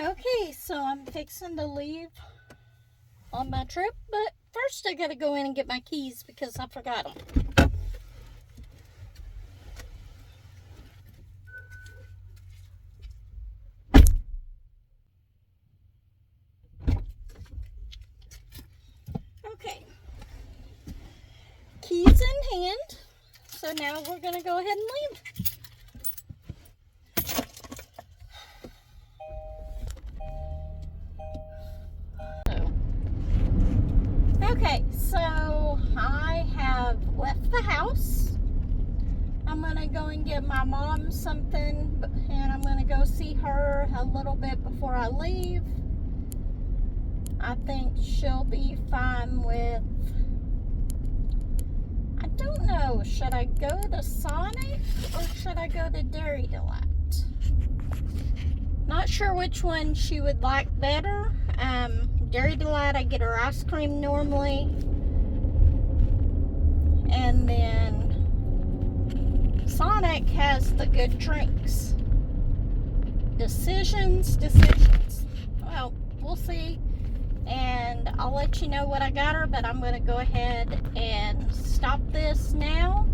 Okay, so I'm fixing to leave on my trip, but first I gotta go in and get my keys because I forgot them. Okay, keys in hand, so now we're gonna go ahead and leave. Okay, so I have left the house. I'm gonna go and get my mom something, and I'm gonna go see her a little bit before I leave. I think she'll be fine with, I don't know, should I go to Sonic or should I go to Dairy Delight? Not sure which one she would like better. Dairy Delight, I get her ice cream normally, and then Sonic has the good drinks. Decisions. Well, we'll see, and I'll let you know what I got her, but I'm going to go ahead and stop this now,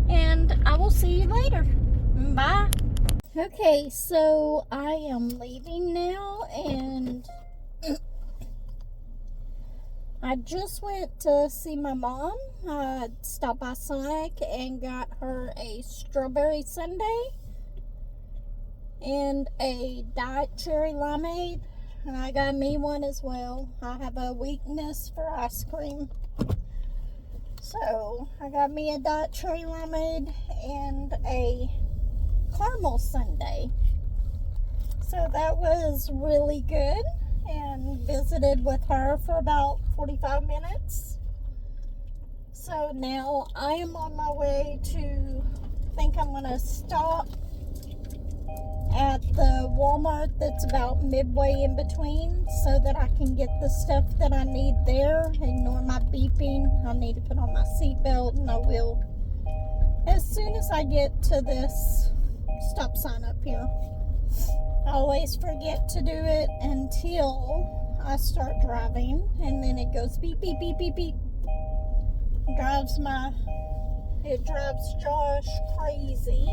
and I will see you later. Bye. Okay, so I am leaving now, and I just went to see my mom. I stopped by Sonic and got her a strawberry sundae and a diet cherry limeade, and I got me one as well. I have a weakness for ice cream, so I got me a diet cherry limeade and a caramel sundae. So that was really good, and visited with her for about 45 minutes. So now I am on my way to, I think I'm gonna stop at the Walmart that's about midway in between so that I can get the stuff that I need there. Ignore my beeping. I need to put on my seatbelt, and I will as soon as I get to this stop sign up here. I always forget to do it until I start driving, and then it goes beep, beep, beep, beep, beep. It drives Josh crazy.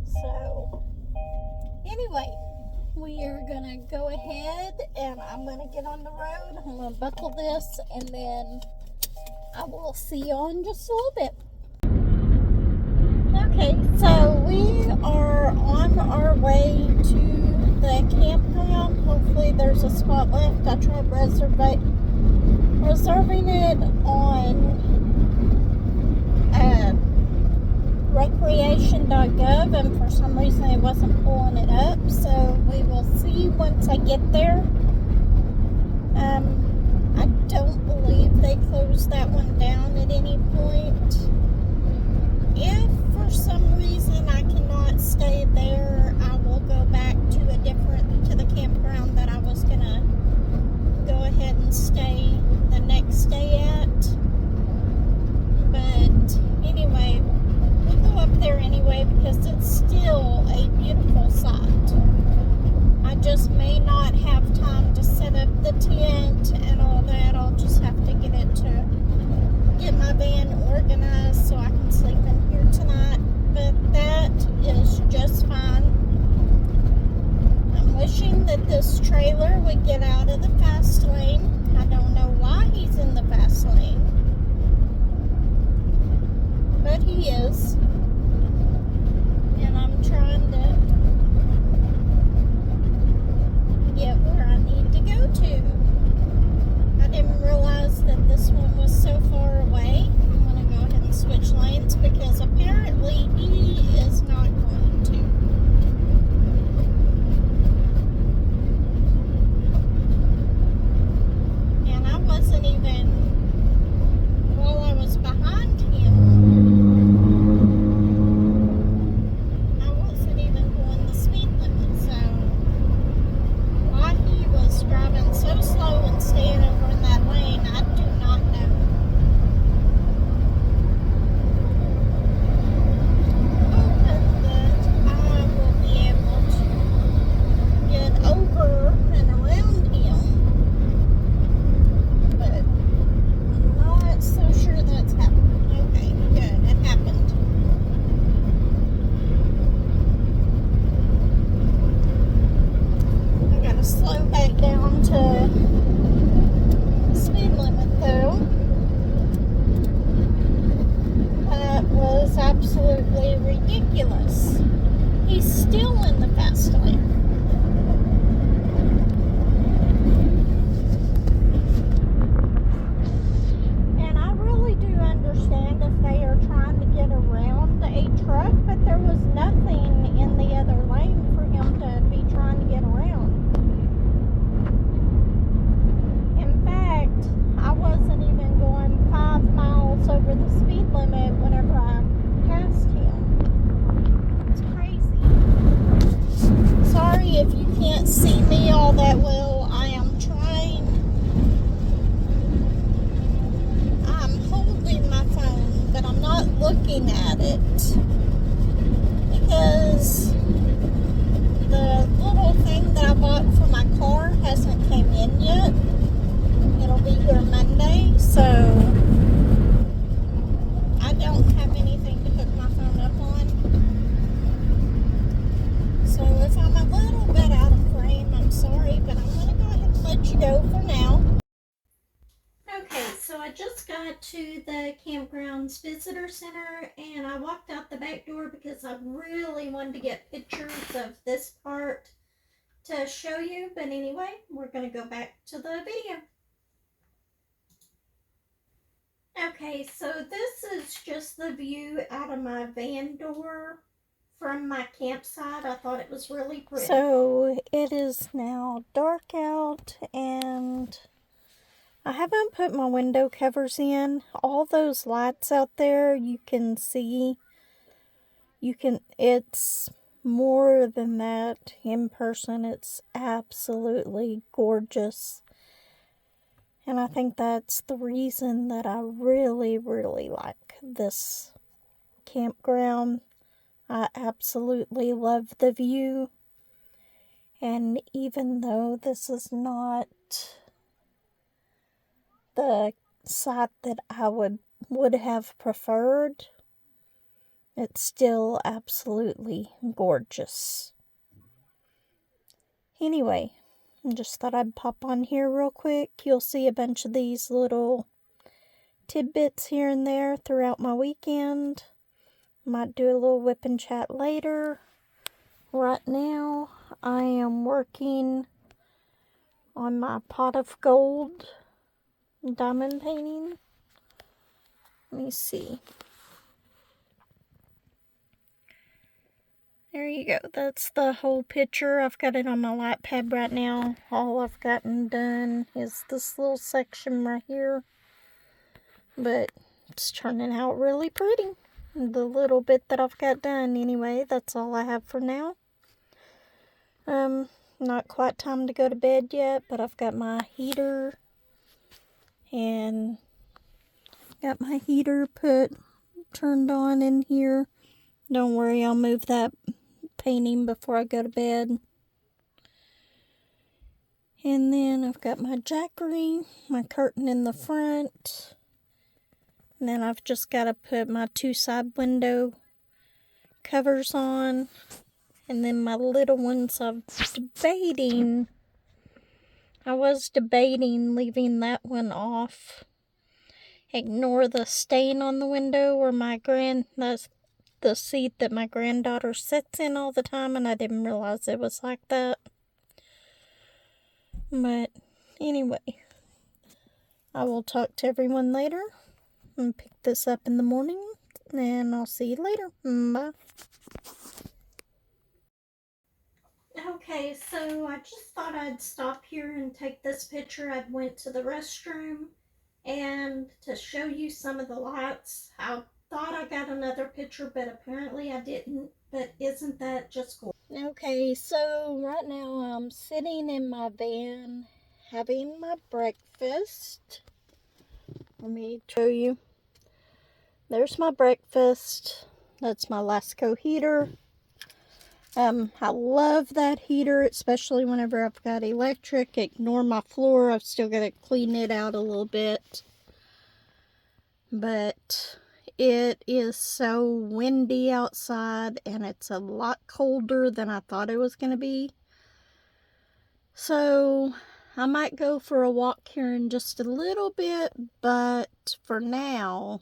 So, anyway, we are gonna go ahead, and I'm gonna get on the road. I'm gonna buckle this, and then I will see you in just a little bit. Okay, so we are on our way to the campground. Hopefully there's a spot left. I tried reserving it on recreation.gov, and for some reason it wasn't pulling it up, so we will see once I get there. I don't believe they closed that one down at any point. If for some reason I cannot stay there, I will go back to the campground that I was gonna go ahead and stay the next day at. But anyway, we'll go up there anyway because it's still a beautiful sight. I just may not have time to set up the tent and all that. I'll just have to get my van organized so I can sleep in here tonight, but that is just fine. I'm wishing that this trailer would get out of the fast lane. I don't know why he's in the fast lane, but he is, and I'm trying to get where I need to go to. I didn't realize that this one was so far away. I'm going to go ahead and switch lanes because apparently he is not going to. And I wasn't even, while I was behind him, I wasn't even going the speed limit. So why he was driving so slow and staying over in that lane, I do not know. Hoping that I slow back down to speed limit though. That was absolutely ridiculous. He's still in the fast lane. And I really do understand if they are trying to get around a truck, but there was nothing in the other lane for him to be trying to get around. In fact, I wasn't even going 5 miles over the speed limit whenever I passed him. It's crazy. Sorry if you can't see me all that well. I am trying. I'm holding my phone, but I'm not looking at it because the little thing that I bought for my car hasn't came in yet. It'll be here Monday, so I don't have anything to hook my phone up on. So if I'm a little bit out of frame, I'm sorry, but I'm going to go ahead and let you go for now. Okay, so I just got to the campground's visitor center and I walked out the back door because I really wanted to get pictures of this part to show you. But anyway, we're going to go back to the video. Okay, so this is just the view out of my van door from my campsite. I thought it was really pretty. So it is now dark out and I haven't put my window covers in. All those lights out there you can see. It's more than that in person. It's absolutely gorgeous. And I think that's the reason that I really, really like this campground. I absolutely love the view. And even though this is not the site that I would have preferred, it's still absolutely gorgeous. Anyway, I just thought I'd pop on here real quick. You'll see a bunch of these little tidbits here and there throughout my weekend. Might do a little whip and chat later. Right now, I am working on my pot of gold diamond painting. Let me see. There you go. That's the whole picture. I've got it on my lightpad right now. All I've gotten done is this little section right here. But it's turning out really pretty. The little bit that I've got done. Anyway, that's all I have for now. Not quite time to go to bed yet, but I've got my heater and got my heater turned on in here. Don't worry, I'll move that painting before I go to bed. And then I've got my jackery, my curtain in the front. And then I've just got to put my 2 side window covers on. And then my little ones, I was debating leaving that one off. Ignore the stain on the window or that's the seat that my granddaughter sits in all the time, and I didn't realize it was like that. But anyway, I will talk to everyone later and pick this up in the morning, and I'll see you later. Bye. Okay, so I just thought I'd stop here and take this picture. I went to the restroom and to show you some of the lights. I thought I got another picture, but apparently I didn't. But isn't that just cool? Okay, so right now I'm sitting in my van having my breakfast. Let me show you. There's my breakfast. That's my Lasco heater. I love that heater, especially whenever I've got electric. Ignore my floor. I've still got to clean it out a little bit. But it is so windy outside, and it's a lot colder than I thought it was going to be. So I might go for a walk here in just a little bit, but for now,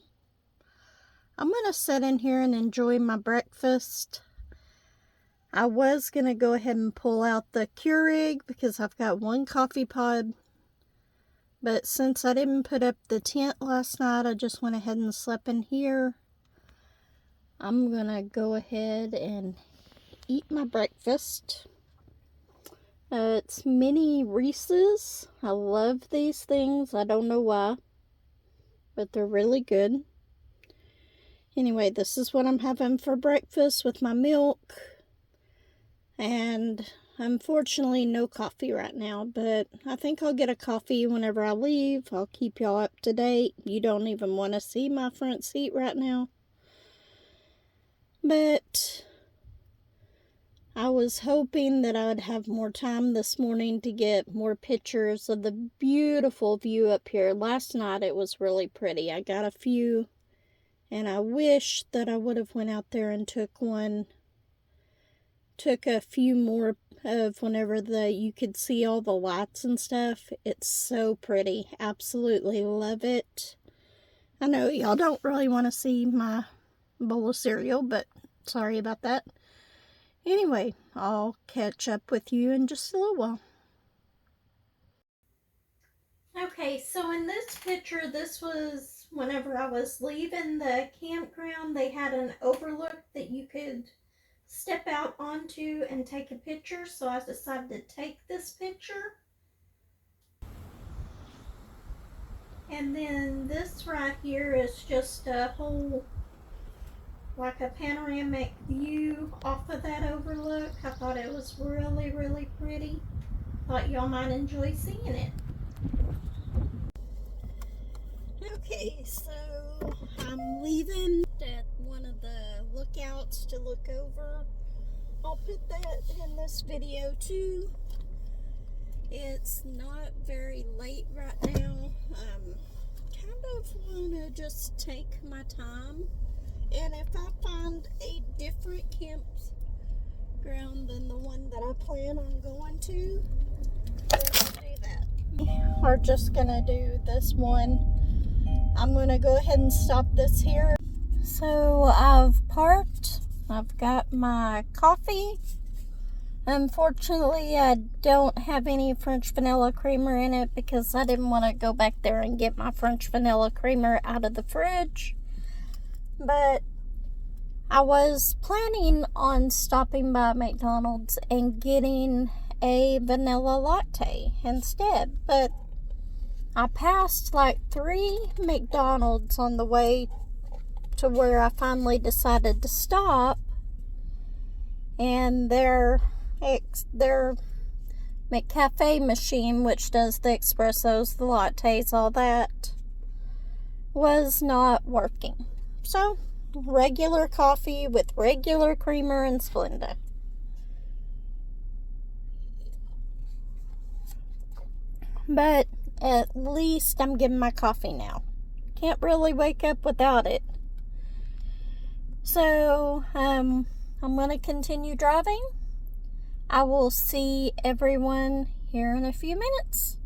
I'm going to sit in here and enjoy my breakfast. I was going to go ahead and pull out the Keurig because I've got one coffee pod. But since I didn't put up the tent last night, I just went ahead and slept in here. I'm going to go ahead and eat my breakfast. It's mini Reese's. I love these things. I don't know why, but they're really good. Anyway, this is what I'm having for breakfast with my milk. And unfortunately, no coffee right now, but I think I'll get a coffee whenever I leave. I'll keep y'all up to date. You don't even want to see my front seat right now. But I was hoping that I would have more time this morning to get more pictures of the beautiful view up here. Last night it was really pretty. I got a few, and I wish that I would have went out there and took a few more of whenever you could see all the lights and stuff. It's so pretty. Absolutely love it. I know y'all don't really want to see my bowl of cereal, but sorry about that. Anyway, I'll catch up with you in just a little while. Okay, so in this picture, this was whenever I was leaving the campground. They had an overlook that you could step out onto and take a picture, so I decided to take this picture. And then this right here is just a whole, like a panoramic view off of that overlook. I thought it was really, really pretty. Thought y'all might enjoy seeing it. Okay, so I'm leaving at one of the lookouts to look over. I'll put that in this video too. It's not very late right now. Kind of want to just take my time, and if I find a different campground than the one that I plan on going to, then I'll do that. We're just gonna do this one. I'm gonna go ahead and stop this here. So I've parked. I've got my coffee. Unfortunately, I don't have any French vanilla creamer in it because I didn't want to go back there and get my French vanilla creamer out of the fridge. But I was planning on stopping by McDonald's and getting a vanilla latte instead. But I passed like 3 McDonald's on the way to where I finally decided to stop. And their McCafe machine, which does the espressos, the lattes, all that, was not working. So, regular coffee with regular creamer and Splenda. But at least I'm getting my coffee now. Can't really wake up without it. So, I'm going to continue driving. I will see everyone here in a few minutes.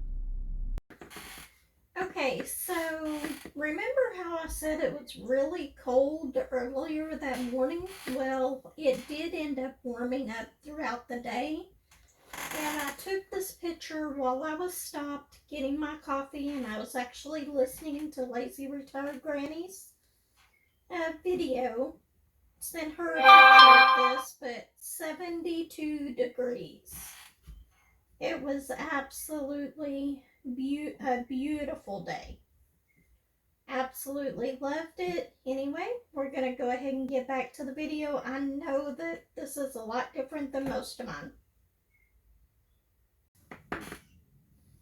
Okay, so remember how I said it was really cold earlier that morning? Well, it did end up warming up throughout the day. And I took this picture while I was stopped getting my coffee, and I was actually listening to Lazy Retired Granny's video. Sent her a picture of this, but 72 degrees. It was absolutely a beautiful day. Absolutely loved it. Anyway, we're going to go ahead and get back to the video. I know that this is a lot different than most of mine.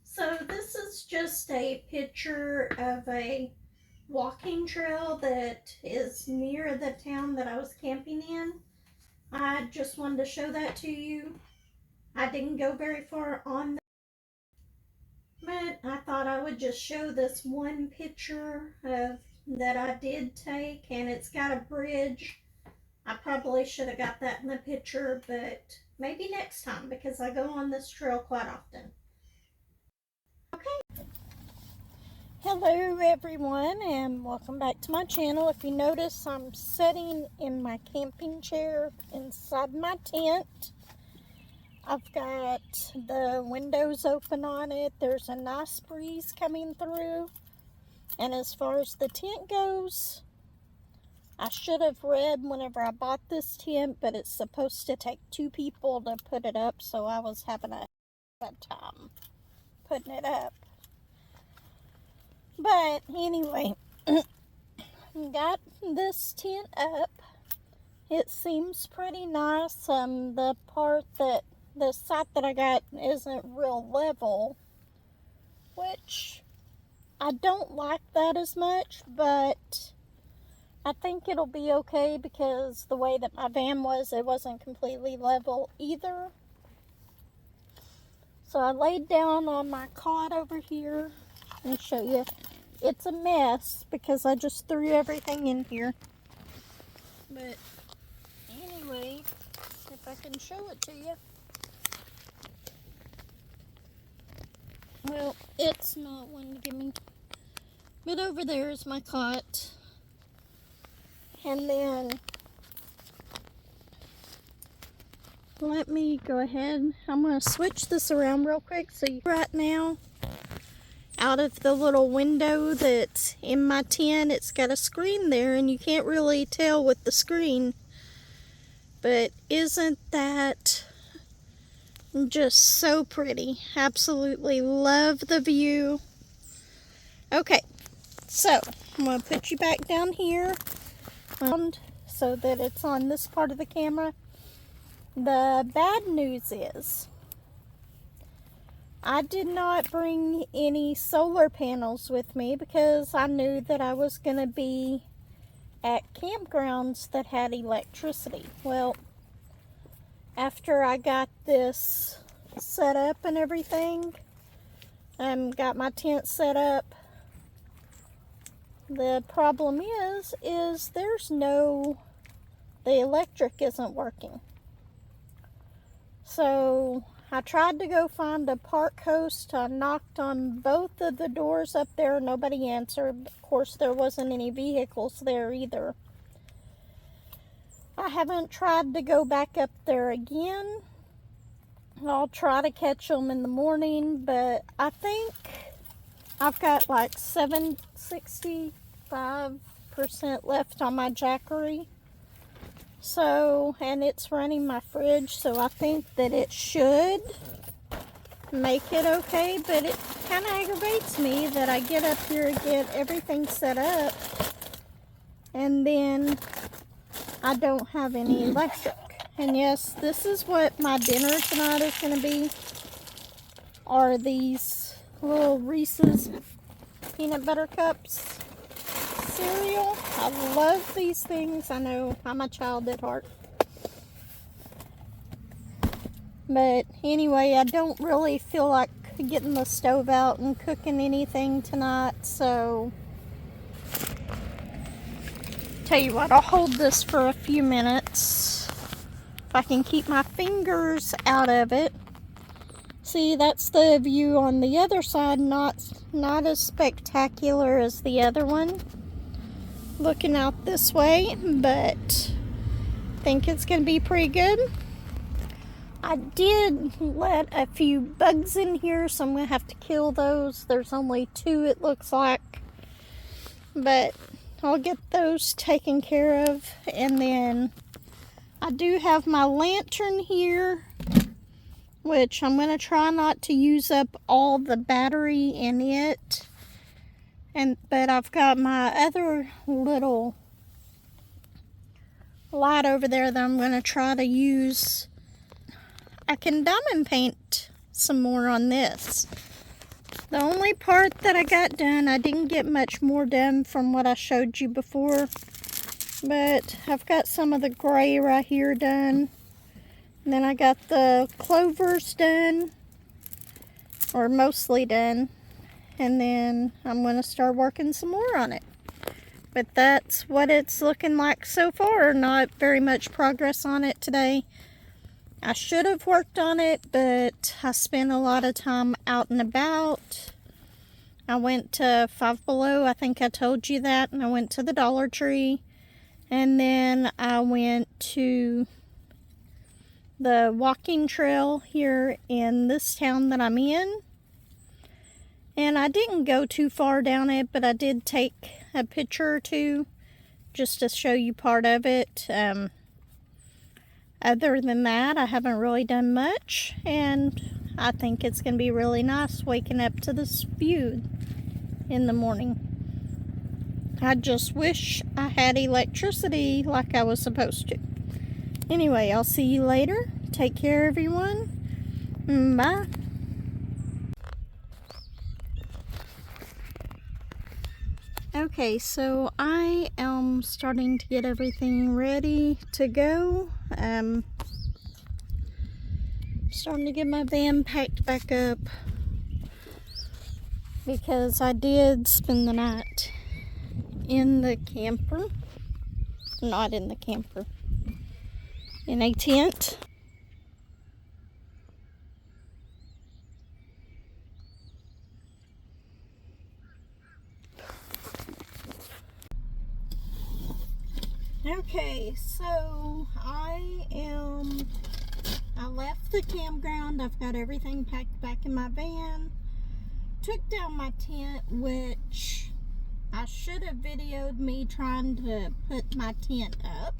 So this is just a picture of a walking trail that is near the town that I was camping in. I just wanted to show that to you. I didn't go very far on that, but I thought I would just show this one picture that I did take, and it's got a bridge. I probably should have got that in the picture, but Maybe next time, because I go on this trail quite often. Okay. Hello everyone, and welcome back to my channel. If you notice, I'm sitting in my camping chair inside my tent. I've got the windows open on it. There's a nice breeze coming through. And as far as the tent goes, I should have read whenever I bought this tent, but it's supposed to take 2 people to put it up, so I was having a bad time putting it up. But anyway, got this tent up. It seems pretty nice. The site that I got isn't real level, which I don't like that as much, but I think it'll be okay because the way that my van was, it wasn't completely level either. So I laid down on my cot over here. Let me show you. It's a mess because I just threw everything in here. But anyway, if I can show it to you. Well, it's not one to give me. But over there is my cot. And then, let me go ahead. I'm going to switch this around real quick. So right now, out of the little window that's in my tent, it's got a screen there, and you can't really tell with the screen. But isn't that just so pretty? Absolutely love the view. Okay, so I'm going to put you back down here so that it's on this part of the camera. The bad news is I did not bring any solar panels with me because I knew that I was going to be at campgrounds that had electricity. Well, after I got this set up and everything, got my tent set up, the problem is the electric isn't working. So I tried to go find a park host. I knocked on both of the doors up there. Nobody answered. Of course, there wasn't any vehicles there either. I haven't tried to go back up there again. I'll try to catch them in the morning, but I think I've got like 65% left on my Jackery. So, and it's running my fridge, so I think that it should make it okay, but it kind of aggravates me that I get up here and get everything set up, and then I don't have any electric. And yes, this is what my dinner tonight is going to be, are these little Reese's peanut butter cups cereal. I love these things. I know I'm a child at heart. But anyway, I don't really feel like getting the stove out and cooking anything tonight, so tell you what, I'll hold this for a few minutes if I can keep my fingers out of it. See, that's the view on the other side, not as spectacular as the other one, looking out this way, but I think it's going to be pretty good. I did let a few bugs in here, so I'm going to have to kill those. There's only 2, it looks like, but I'll get those taken care of. And then I do have my lantern here, which I'm going to try not to use up all the battery in it. But I've got my other little light over there that I'm going to try to use. I can diamond paint some more on this. The only part that I got done, I didn't get much more done from what I showed you before, but I've got some of the gray right here done. And then I got the clovers done, or mostly done. And then I'm going to start working some more on it. But that's what it's looking like so far. Not very much progress on it today. I should have worked on it, but I spent a lot of time out and about. I went to Five Below, I think I told you that, and I went to the Dollar Tree. And then I went to the walking trail here in this town that I'm in. And I didn't go too far down it, but I did take a picture or two just to show you part of it. Other than that, I haven't really done much, and I think it's going to be really nice waking up to this view in the morning. I just wish I had electricity like I was supposed to. Anyway, I'll see you later. Take care, everyone. Bye. Okay, so I am starting to get everything ready to go. Starting to get my van packed back up because I did spend the night in the camper. Not in the camper. In a tent. Okay, so I left the campground. I've got everything packed back in my van. Took down my tent, which I should have videoed me trying to put my tent up.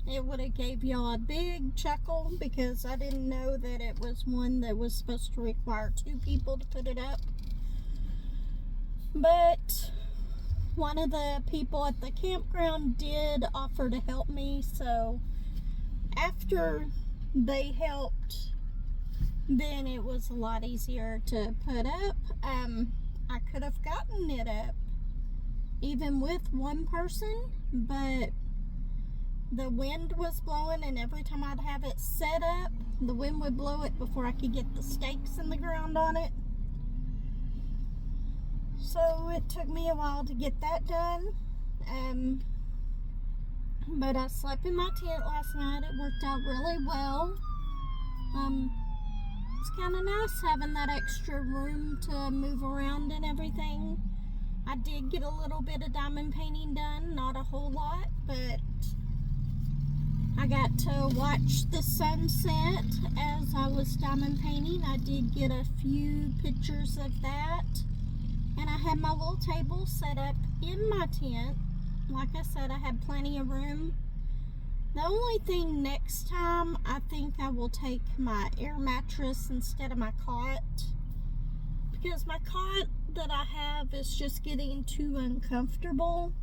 It would have gave y'all a big chuckle because I didn't know that it was one that was supposed to require 2 people to put it up. But one of the people at the campground did offer to help me, so after they helped, then it was a lot easier to put up. I could have gotten it up even with one person, but the wind was blowing, and every time I'd have it set up, the wind would blow it before I could get the stakes in the ground on it. So it took me a while to get that done. But I slept in my tent last night. It worked out really well. It's kind of nice having that extra room to move around and everything. I did get a little bit of diamond painting done, not a whole lot, but I got to watch the sunset as I was diamond painting. I did get a few pictures of that. And I had my little table set up in my tent. Like I said, I had plenty of room. The only thing next time, I think I will take my air mattress instead of my cot. Because my cot that I have is just getting too uncomfortable.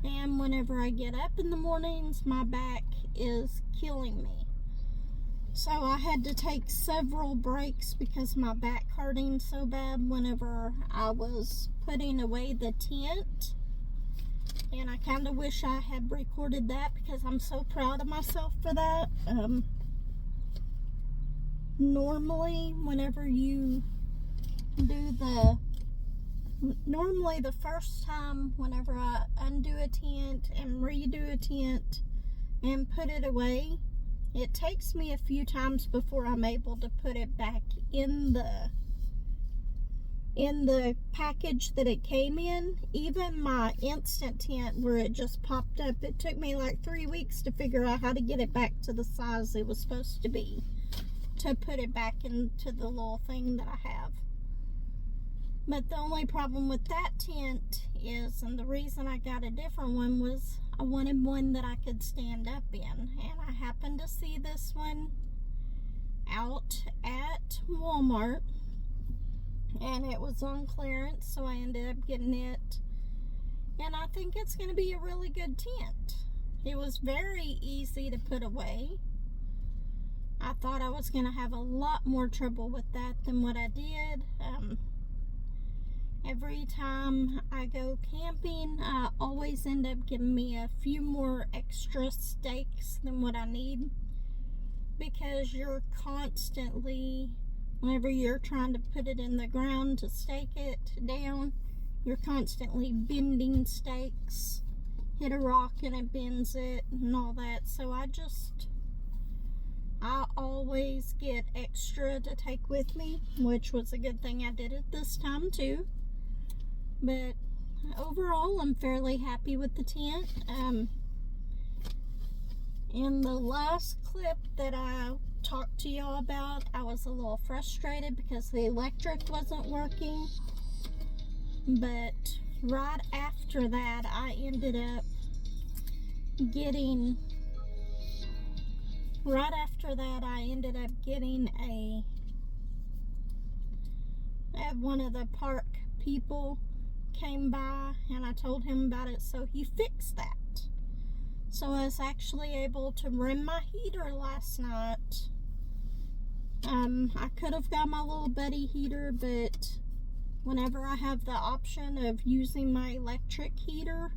And whenever I get up in the mornings, my back is killing me. So I had to take several breaks because my back hurting so bad whenever I was putting away the tent. And I kind of wish I had recorded that because I'm so proud of myself for that. Normally, whenever you do normally the first time whenever I undo a tent and redo a tent and put it away, it takes me a few times before I'm able to put it back in the package that it came in. Even my instant tent where it just popped up, it took me like 3 weeks to figure out how to get it back to the size it was supposed to be to put it back into the little thing that I have. But the only problem with that tent is, and the reason I got a different one was I wanted one that I could stand up in, and I happened to see this one out at Walmart, and it was on clearance, so I ended up getting it, and I think it's going to be a really good tent. It was very easy to put away. I thought I was going to have a lot more trouble with that than what I did. Every time I go camping, I always end up giving me a few more extra stakes than what I need, because you're constantly, whenever you're trying to put it in the ground to stake it down, you're constantly bending stakes. Hit a rock and it bends it and all that. So I just I always get extra to take with me, which was a good thing I did it this time too. But overall, I'm fairly happy with the tent. In the last clip that I talked to y'all about, I was a little frustrated because the electric wasn't working. But right after that, I ended up getting one of the park people came by and I told him about it, so he fixed that. So I was actually able to run my heater last night. I could have got my little buddy heater, but whenever I have the option of using my electric heater,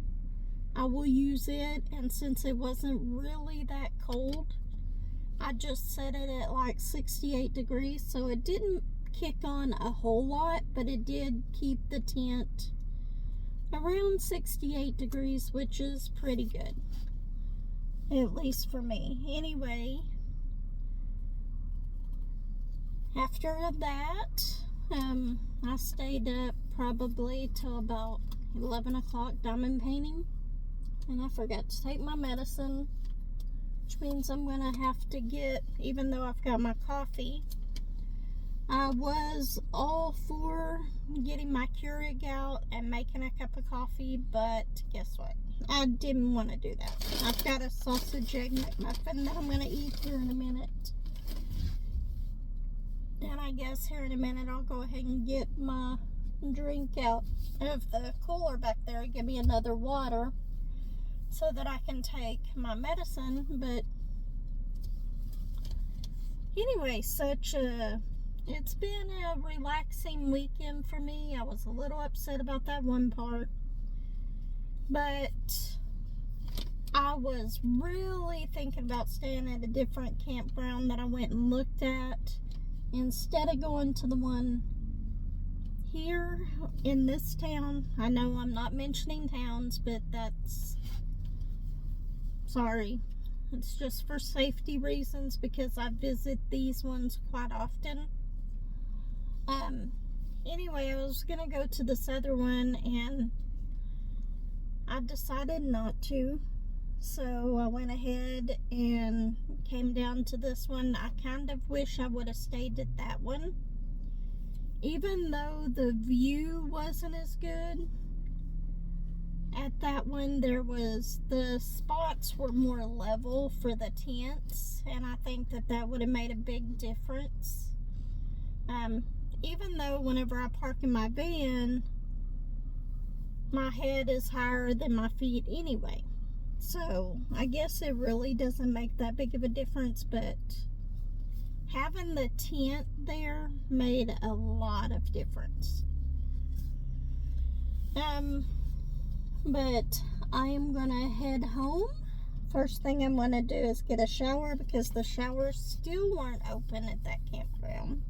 I will use it. And since it wasn't really that cold, I just set it at like 68 degrees, so it didn't kick on a whole lot, but it did keep the tent around 68 degrees, which is pretty good, at least for me. Anyway, after that, I stayed up probably till about 11 o'clock diamond painting, and I forgot to take my medicine, which means I'm gonna have to get, even though I've got my coffee, I was all for getting my Keurig out and making a cup of coffee, but guess what? I didn't want to do that. I've got a sausage egg McMuffin that I'm gonna eat here in a minute. And I guess here in a minute I'll go ahead and get my drink out of the cooler back there and give me another water so that I can take my medicine. But anyway, it's been a relaxing weekend for me. I was a little upset about that one part, but I was really thinking about staying at a different campground that I went and looked at instead of going to the one here in this town. I know I'm not mentioning towns, but sorry, it's just for safety reasons because I visit these ones quite often. Anyway, I was gonna go to this other one and I decided not to, so I went ahead and came down to this one. I kind of wish I would have stayed at that one, even though the view wasn't as good. At that one, the spots were more level for the tents, and I think that would have made a big difference. Even though whenever I park in my van, my head is higher than my feet anyway. So I guess it really doesn't make that big of a difference, but having the tent there made a lot of difference. But I am gonna head home. First thing I'm gonna do is get a shower because the showers still weren't open at that campground,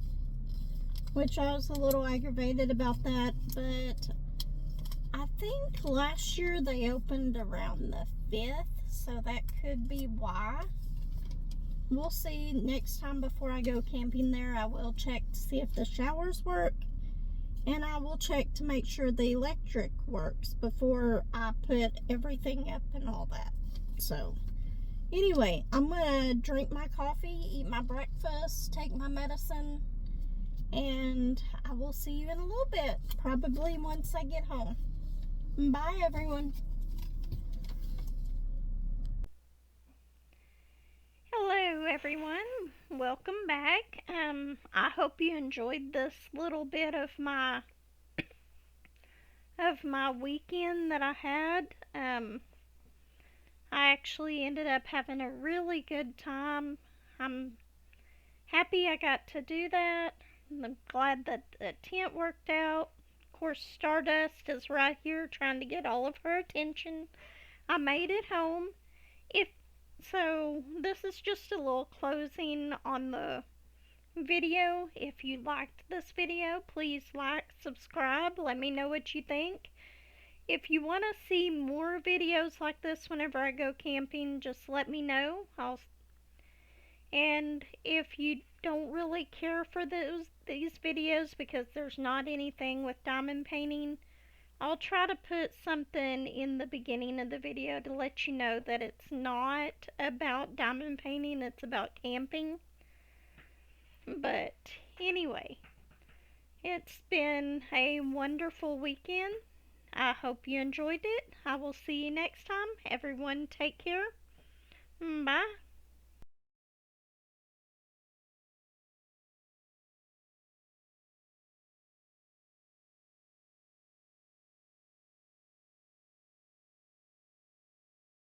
which I was a little aggravated about that, but I think last year they opened around the 5th, so that could be why. We'll see next time before I go camping there. I will check to see if the showers work, and I will check to make sure the electric works before I put everything up and all that. So anyway, I'm gonna drink my coffee, eat my breakfast, take my medicine, and I will see you in a little bit, probably once I get home. Bye, everyone. Hello, everyone. Welcome back. I hope you enjoyed this little bit of my weekend that I had. I actually ended up having a really good time. I'm happy I got to do that. I'm glad that the tent worked out. Of course, Stardust is right here trying to get all of her attention. I made it home. So this is just a little closing on the video. If you liked this video, please like, subscribe, let me know what you think. If you want to see more videos like this whenever I go camping, just let me know. And if you don't really care for these videos because there's not anything with diamond painting, I'll try to put something in the beginning of the video to let you know that it's not about diamond painting, it's about camping. But anyway, it's been a wonderful weekend. I hope you enjoyed it. I will see you next time. Everyone, take care. Bye.